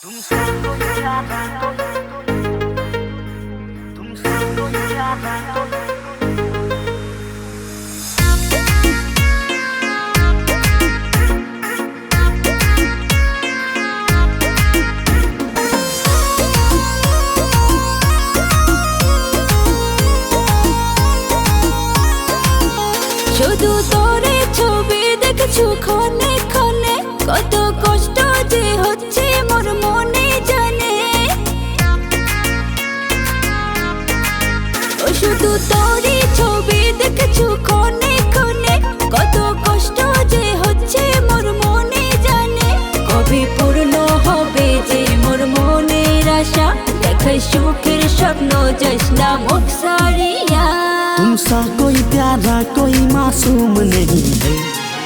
तुमसे कोई ज्यादा तुमसे कोई ज्यादा শুধু তোরে ছবি দেখছু ক্ষণে ক্ষণে কত কষ্ট যে হচ্ছে মোর মনে জানে ও শুধু তোরে ছবি দেখছু ক্ষণে ক্ষণে কত কষ্ট যে হচ্ছে মোর মনে জানে কবে পূর্ণ হবে যে মোর মনের আশা দেখাই সুখের স্বপ্ন যাস না মুখ সারিয়া तुमसा कोई प्यारा कोई मासूम नहीं है।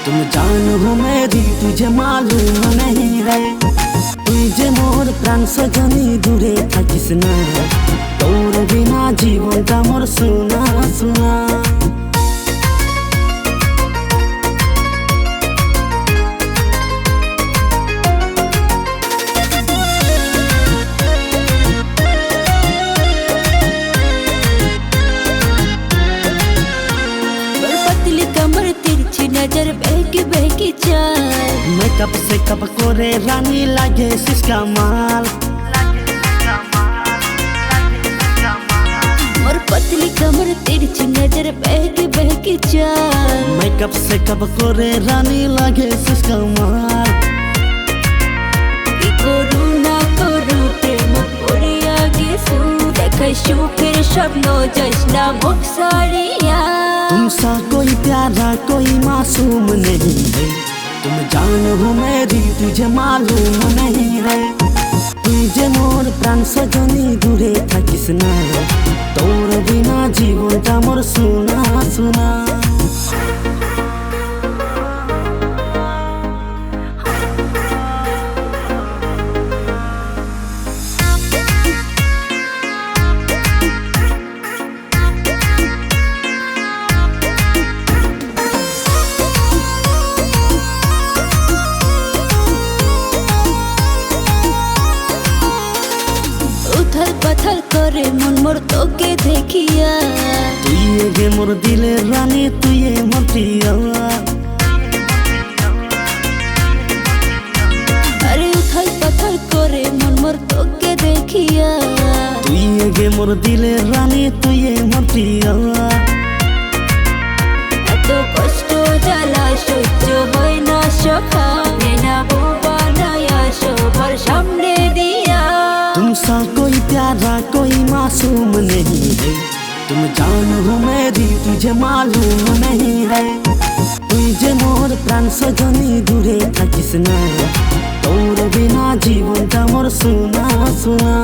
तुम जान हो मेरी तुझे मालूम नहीं है। तुझे मोर प्राण सजनी दूरे থাকিস না তোর বিনা জীবনটা মোর সোনা সোনা नजर बहकी बहकी चाल मेकअप से कब करे रानी लागे सिसका माल और पतली कमर तिरछी नजर बहकी बहकी चाल मेकअप से कब करे रानी लागे सिसका माल करू ना करू प्रेम পড়িয়া গেছু দেখাই সুখের স্বপ্ন যাস না মুখ সারিয়া तुमसा कोई प्यारा कोई मासूम नहीं है। तुम जान हो मेरी तुझे मालूम नहीं है। तुझे मोर प्राण सजनी दूरे থাকিস না তোর বিনা জীবনটা মোর সোনা সোনা उथल पथल करे मन मोर তোকে দেখিয়া তুই গে মোর দিলের রানী তুই মোর প্রিয়া अरे उथल पथल करे मन मोर তোকে দেখিয়া তুই গে মোর দিলের রানী তুই মোর প্রিয়া এত কষ্ট জ্বালা সহ্য হয় না সখা না বানায়া সবার সামনে দিয়া तुमसा कोई प्यारा कोई मासूम नहीं है। तुम जान हो मेरी तुझे मालूम नहीं है। तुझे मोर प्राण सजनी दूरे থাকিস না তোর বিনা জীবনটা মোর সোনা সোনা।